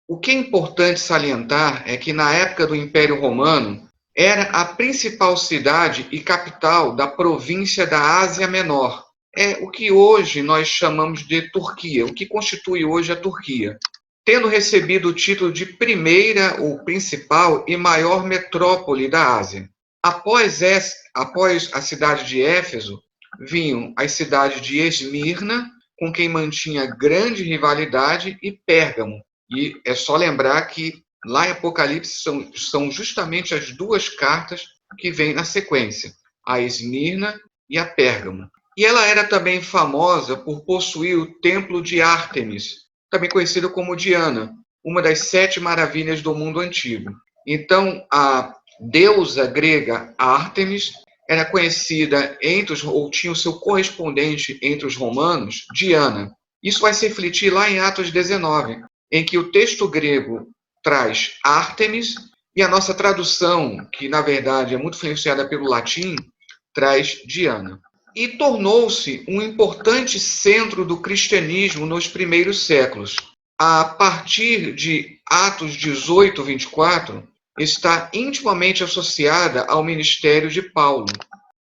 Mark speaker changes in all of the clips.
Speaker 1: O que é importante salientar é que na época do Império Romano era a principal cidade e capital da província da Ásia Menor. É o que hoje nós chamamos de Turquia, o que constitui hoje a Turquia, tendo recebido o título de primeira ou principal e maior metrópole da Ásia. Após a cidade de Éfeso, vinham as cidades de Esmirna, com quem mantinha grande rivalidade, e Pérgamo. E é só lembrar que lá em Apocalipse são justamente as duas cartas que vêm na sequência, a Esmirna e a Pérgamo. E ela era também famosa por possuir o templo de Ártemis, também conhecido como Diana, uma das 7 maravilhas do mundo antigo. Então, a deusa grega Ártemis era conhecida ou tinha o seu correspondente entre os romanos, Diana. Isso vai se refletir lá em Atos 19, em que o texto grego traz Ártemis e a nossa tradução, que na verdade é muito influenciada pelo latim, traz Diana. E tornou-se um importante centro do cristianismo nos primeiros séculos. A partir de Atos 18, 24, está intimamente associada ao ministério de Paulo.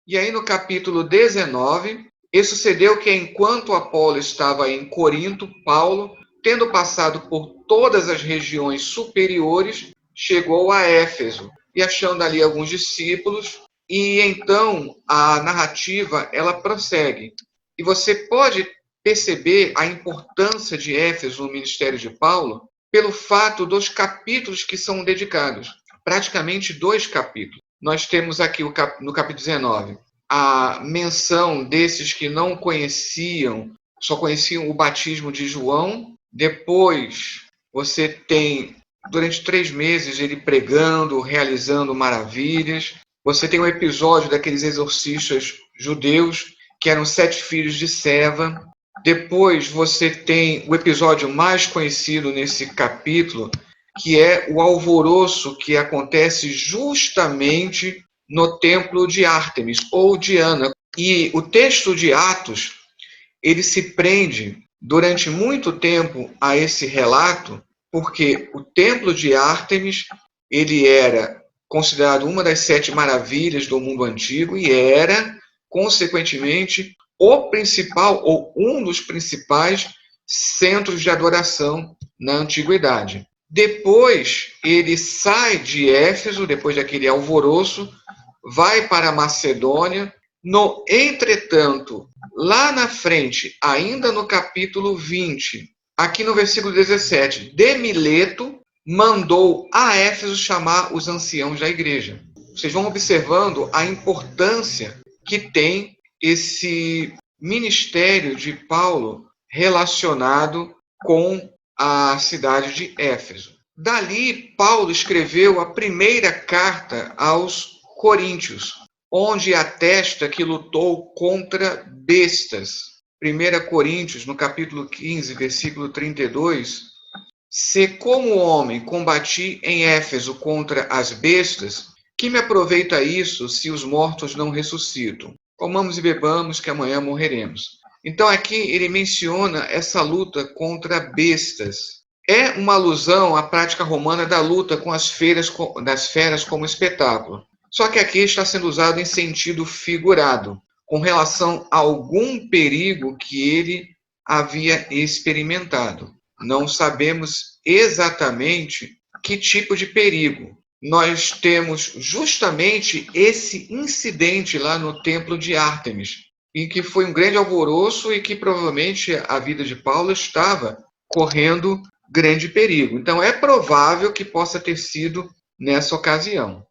Speaker 1: E aí no capítulo 19, sucedeu que enquanto Apolo estava em Corinto, Paulo, tendo passado por todas as regiões superiores, chegou a Éfeso e achando ali alguns discípulos, e então a narrativa ela prossegue. E você pode perceber a importância de Éfeso no ministério de Paulo pelo fato dos capítulos que são dedicados. Praticamente 2 capítulos. Nós temos aqui no capítulo 19 a menção desses que não conheciam, só conheciam o batismo de João. Depois você tem, durante 3 meses, ele pregando, realizando maravilhas. Você tem um episódio daqueles exorcistas judeus, que eram 7 filhos de Seva. Depois você tem o episódio mais conhecido nesse capítulo, que é o alvoroço que acontece justamente no templo de Ártemis, ou Diana. E o texto de Atos, ele se prende durante muito tempo a esse relato, porque o templo de Ártemis, ele era considerado uma das 7 maravilhas do mundo antigo e era, consequentemente, o principal ou um dos principais centros de adoração na antiguidade. Depois ele sai de Éfeso, depois daquele alvoroço, vai para a Macedônia. No entretanto, lá na frente, ainda no capítulo 20, aqui no versículo 17, de Mileto mandou a Éfeso chamar os anciãos da igreja. Vocês vão observando a importância que tem esse ministério de Paulo relacionado com a cidade de Éfeso. Dali, Paulo escreveu a primeira carta aos Coríntios, onde atesta que lutou contra bestas. 1 Coríntios, no capítulo 15, versículo 32, se como homem combati em Éfeso contra as bestas, que me aproveita isso se os mortos não ressuscitam? Comamos e bebamos, que amanhã morreremos. Então aqui ele menciona essa luta contra bestas. É uma alusão à prática romana da luta com das feras como espetáculo. Só que aqui está sendo usado em sentido figurado, com relação a algum perigo que ele havia experimentado. Não sabemos exatamente que tipo de perigo. Nós temos justamente esse incidente lá no templo de Ártemis, em que foi um grande alvoroço e que provavelmente a vida de Paulo estava correndo grande perigo. Então é provável que possa ter sido nessa ocasião.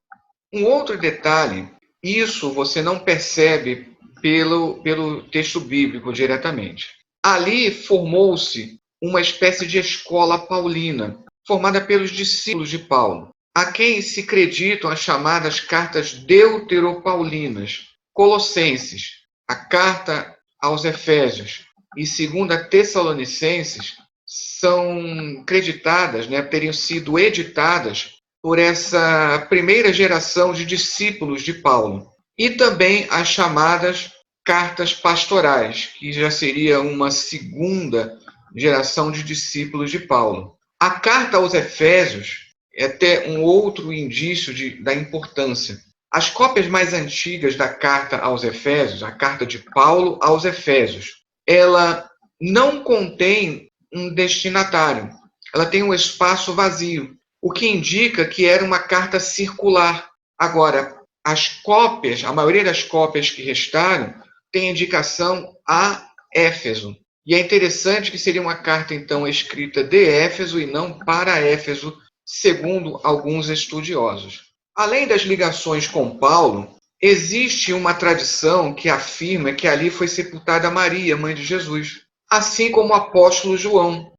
Speaker 1: Um outro detalhe, isso você não percebe pelo texto bíblico diretamente. Ali formou-se uma espécie de escola paulina, formada pelos discípulos de Paulo, a quem se acreditam as chamadas cartas deuteropaulinas, Colossenses, a carta aos Efésios e 2 Tessalonicenses são creditadas, teriam sido editadas por essa primeira geração de discípulos de Paulo. E também as chamadas cartas pastorais, que já seria uma segunda geração de discípulos de Paulo. A carta aos Efésios é até um outro indício da importância. As cópias mais antigas da carta aos Efésios, a carta de Paulo aos Efésios, ela não contém um destinatário. Ela tem um espaço vazio, o que indica que era uma carta circular. Agora, as cópias, a maioria das cópias que restaram, tem indicação a Éfeso. E é interessante que seria uma carta, então, escrita de Éfeso e não para Éfeso, segundo alguns estudiosos. Além das ligações com Paulo, existe uma tradição que afirma que ali foi sepultada Maria, mãe de Jesus, assim como o apóstolo João,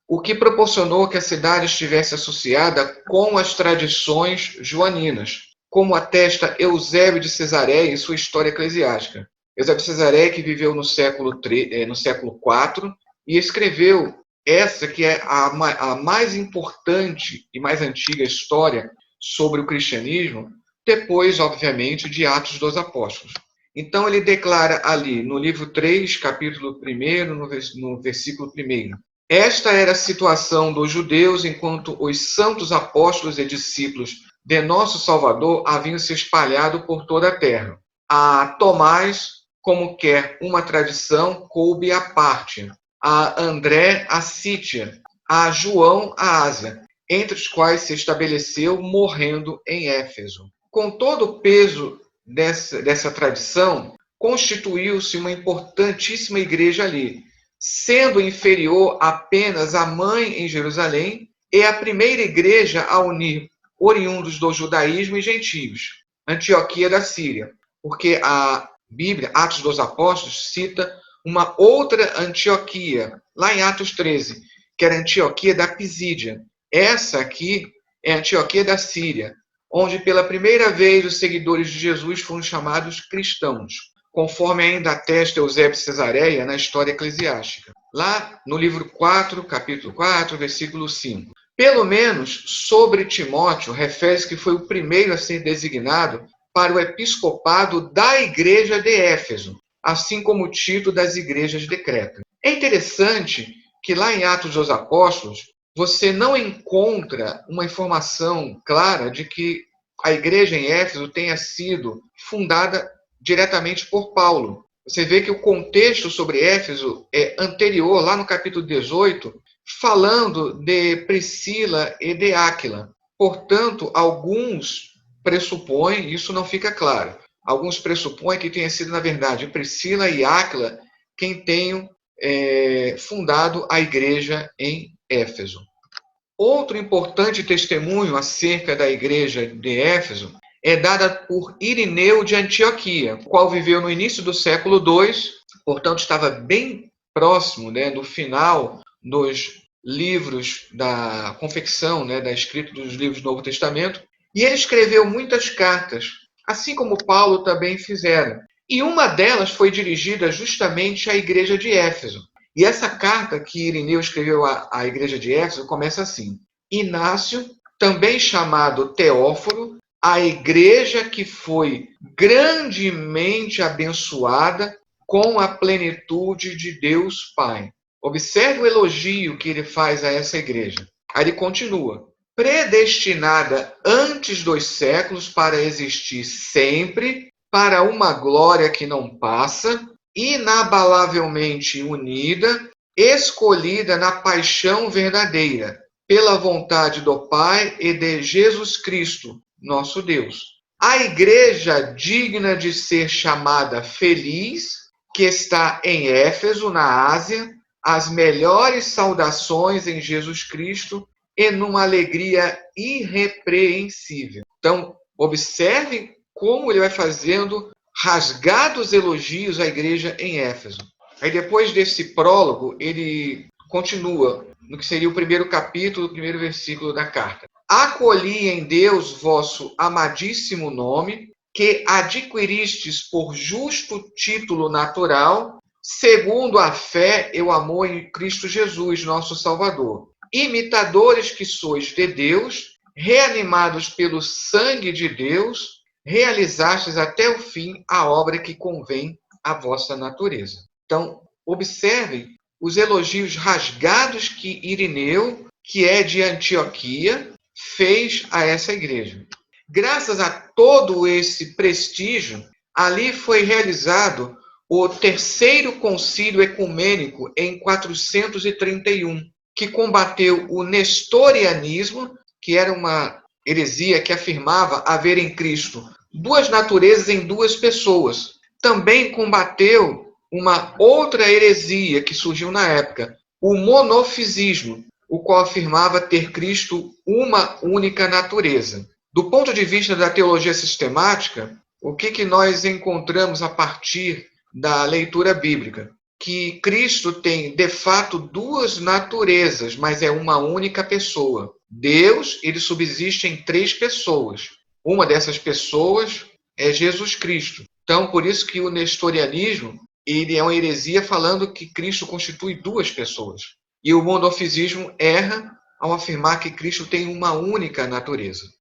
Speaker 1: o que proporcionou que a cidade estivesse associada com as tradições joaninas, como atesta Eusébio de Cesareia em sua História Eclesiástica. Eusébio de Cesareia, que viveu no século IV e escreveu essa que é a mais importante e mais antiga história sobre o cristianismo, depois, obviamente, de Atos dos Apóstolos. Então, ele declara ali, no livro 3, capítulo 1, no versículo 1, esta era a situação dos judeus enquanto os santos apóstolos e discípulos de nosso Salvador haviam se espalhado por toda a terra. A Tomás, como quer uma tradição, coube à parte. A André, a Sítia. A João, a Ásia, entre os quais se estabeleceu, morrendo em Éfeso. Com todo o peso dessa tradição, constituiu-se uma importantíssima igreja ali, sendo inferior apenas à mãe em Jerusalém e a primeira igreja a unir oriundos do judaísmo e gentios, Antioquia da Síria, porque a Bíblia, Atos dos Apóstolos, cita uma outra Antioquia, lá em Atos 13, que era a Antioquia da Pisídia. Essa aqui é a Antioquia da Síria, onde pela primeira vez os seguidores de Jesus foram chamados cristãos, conforme ainda atesta Eusébio de Cesareia na História Eclesiástica, lá no livro 4, capítulo 4, versículo 5. Pelo menos sobre Timóteo, refere-se que foi o primeiro a ser designado para o episcopado da igreja de Éfeso, assim como o Tito das igrejas de Creta. É interessante que lá em Atos dos Apóstolos, você não encontra uma informação clara de que a igreja em Éfeso tenha sido fundada diretamente por Paulo. Você vê que o contexto sobre Éfeso é anterior, lá no capítulo 18, falando de Priscila e de Áquila. Portanto, alguns pressupõem, isso não fica claro, alguns pressupõem que tenha sido, na verdade, Priscila e Áquila quem tenham fundado a igreja em Éfeso. Outro importante testemunho acerca da igreja de Éfeso é dada por Irineu de Antioquia, o qual viveu no início do século II, portanto estava bem próximo do final dos livros da confecção, da escrita dos livros do Novo Testamento, e ele escreveu muitas cartas, assim como Paulo também fizera. E uma delas foi dirigida justamente à igreja de Éfeso. E essa carta que Irineu escreveu à igreja de Éfeso começa assim: Inácio, também chamado Teófilo, a igreja que foi grandemente abençoada com a plenitude de Deus Pai. Observe o elogio que ele faz a essa igreja. Aí ele continua: predestinada antes dos séculos para existir sempre, para uma glória que não passa, inabalavelmente unida, escolhida na paixão verdadeira, pela vontade do Pai e de Jesus Cristo, nosso Deus. A igreja digna de ser chamada feliz, que está em Éfeso, na Ásia, as melhores saudações em Jesus Cristo e numa alegria irrepreensível. Então, observe como ele vai fazendo rasgados elogios à igreja em Éfeso. Aí depois desse prólogo, ele continua no que seria o primeiro capítulo, o primeiro versículo da carta. Acolhi em Deus vosso amadíssimo nome, que adquiristes por justo título natural, segundo a fé e o amor em Cristo Jesus, nosso Salvador. Imitadores que sois de Deus, reanimados pelo sangue de Deus, realizastes até o fim a obra que convém à vossa natureza. Então, observem os elogios rasgados que Irineu que é de Antioquia, fez a essa igreja. Graças a todo esse prestígio, ali foi realizado o terceiro concílio ecumênico em 431, que combateu o nestorianismo, que era uma heresia que afirmava haver em Cristo duas naturezas em duas pessoas. Também combateu uma outra heresia que surgiu na época, o monofisismo, o qual afirmava ter Cristo uma única natureza. Do ponto de vista da teologia sistemática, o que nós encontramos a partir da leitura bíblica? Que Cristo tem, de fato, duas naturezas, mas é uma única pessoa. Deus, ele subsiste em três pessoas. Uma dessas pessoas é Jesus Cristo. Então, por isso que o nestorianismo, ele é uma heresia falando que Cristo constitui duas pessoas. E o monofisismo erra ao afirmar que Cristo tem uma única natureza.